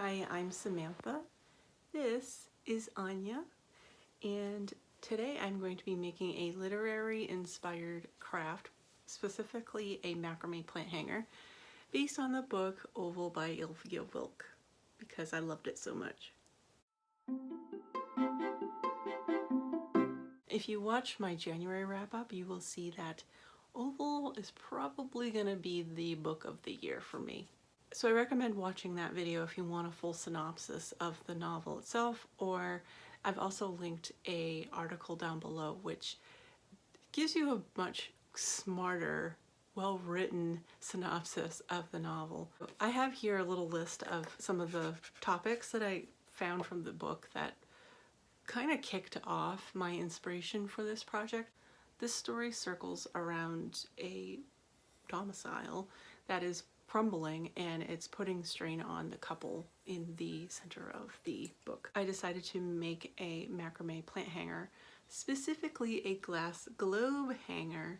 Hi, I'm Samantha. This is Anya, and today I'm going to be making a literary inspired craft, specifically a macrame plant hanger, based on the book Oval by Elivia Wilk, because I loved it so much. If you watch my January wrap-up, you will see that Oval is probably going to be the book of the year for me. So I recommend watching that video if you want a full synopsis of the novel itself, or I've also linked an article down below which gives you a much smarter, well-written synopsis of the novel. I have here a little list of some of the topics that I found from the book that kind of kicked off my inspiration for this project. This story circles around a domicile that is crumbling, and it's putting strain on the couple in the center of the book. I decided to make a macrame plant hanger, specifically a glass globe hanger.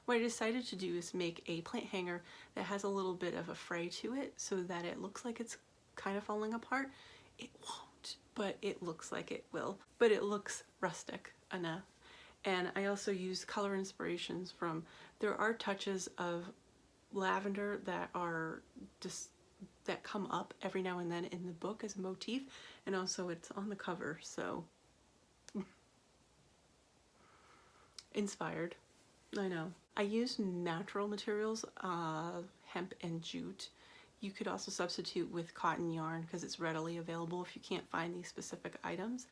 What I decided to do is make a plant hanger that has a little bit of a fray to it so that it looks like it's kind of falling apart. It won't, but it looks like it will. But it looks rustic enough. And I also used color inspirations from, there are touches of lavender that are just, that come up every now and then in the book as a motif, and also it's on the cover, so inspired. I know. I use natural materials, hemp and jute. You could also substitute with cotton yarn because it's readily available if you can't find these specific items.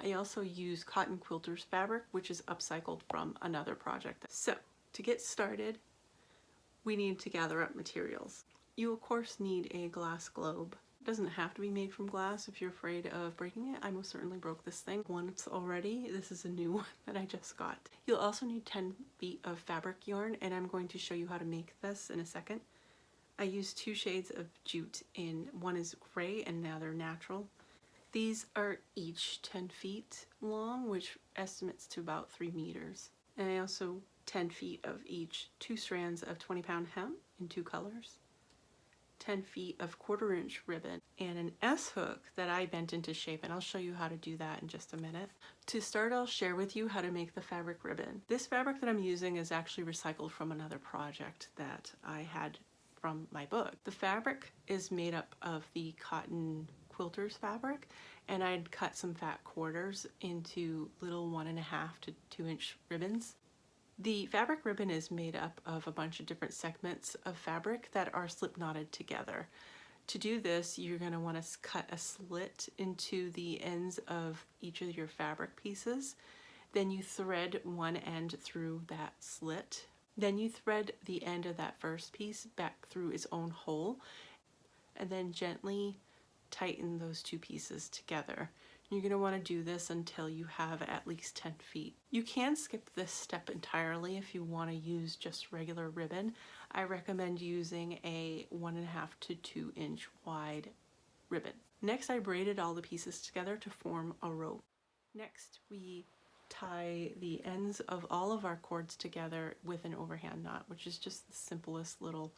I also use cotton quilters fabric, which is upcycled from another project. So to get started, we need to gather up materials. You of course need a glass globe. It doesn't have to be made from glass if you're afraid of breaking it. I most certainly broke this thing once already. This is a new one that I just got. You'll also need 10 feet of fabric yarn, and I'm going to show you how to make this in a second. I used 2 shades of jute, and one is gray and now they're natural. These are each 10 feet long, which estimates to about 3 meters. And I also 10 feet of each 2 strands of 20-pound hemp in 2 colors, 10 feet of 1/4 inch ribbon, and an S-hook that I bent into shape, and I'll show you how to do that in just a minute. To start, I'll share with you how to make the fabric ribbon. This fabric that I'm using is actually recycled from another project that I had from my book. The fabric is made up of the cotton quilters fabric, and I'd cut some fat quarters into little 1.5 to 2 inch ribbons. The fabric ribbon is made up of a bunch of different segments of fabric that are slip knotted together. To do this, you're going to want to cut a slit into the ends of each of your fabric pieces. Then you thread one end through that slit. Then you thread the end of that first piece back through its own hole, and then gently tighten those 2 pieces together. You're going to want to do this until you have at least 10 feet. You can skip this step entirely if you want to use just regular ribbon. I recommend using a 1.5 to 2 inch wide ribbon. Next, I braided all the pieces together to form a rope. Next, we tie the ends of all of our cords together with an overhand knot, which is just the simplest little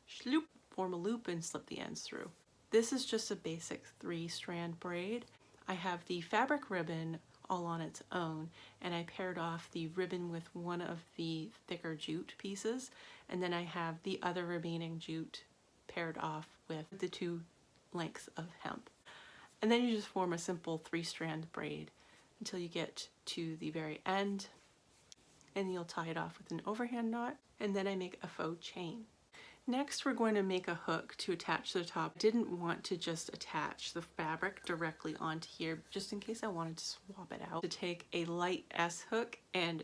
shloop. Form a loop and slip the ends through. This is just a basic 3-strand braid. I have the fabric ribbon all on its own, and I paired off the ribbon with one of the thicker jute pieces, and then I have the other remaining jute paired off with the 2 lengths of hemp. And then you just form a simple 3-strand braid until you get to the very end, and you'll tie it off with an overhand knot, and then I make a faux chain. Next, we're going to make a hook to attach to the top. I didn't want to just attach the fabric directly onto here, just in case I wanted to swap it out. To take a light S-hook and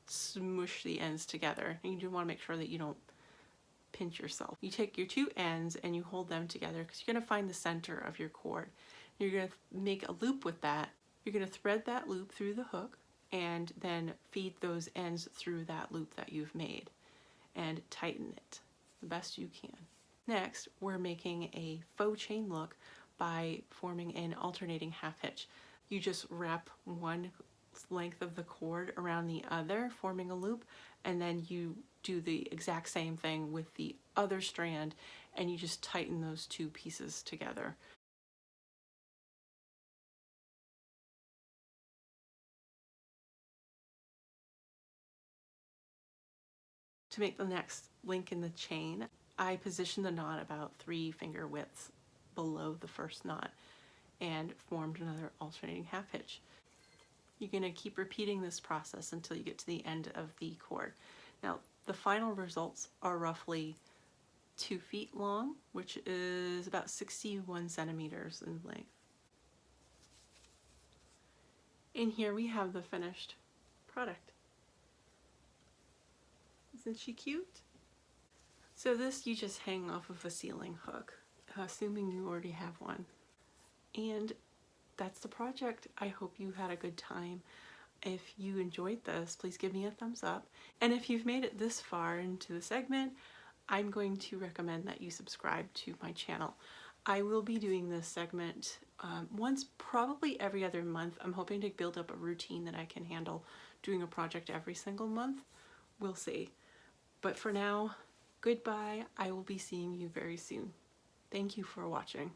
smoosh the ends together. And you do want to make sure that you don't pinch yourself. You take your 2 ends and you hold them together because you're going to find the center of your cord. You're going to make a loop with that. You're going to thread that loop through the hook and then feed those ends through that loop that you've made and tighten it the best you can. Next, we're making a faux chain look by forming an alternating half hitch. You just wrap one length of the cord around the other, forming a loop, and then you do the exact same thing with the other strand, and you just tighten those 2 pieces together. To make the next link in the chain, I positioned the knot about 3 finger widths below the first knot and formed another alternating half hitch. You're going to keep repeating this process until you get to the end of the cord. Now, the final results are roughly 2 feet long, which is about 61 centimeters in length. And here we have the finished product. Isn't she cute? So this you just hang off of a ceiling hook, assuming you already have one. And that's the project. I hope you had a good time. If you enjoyed this, please give me a thumbs up. And if you've made it this far into the segment, I'm going to recommend that you subscribe to my channel. I will be doing this segment once, probably every other month. I'm hoping to build up a routine that I can handle doing a project every single month. We'll see. But for now, goodbye. I will be seeing you very soon. Thank you for watching.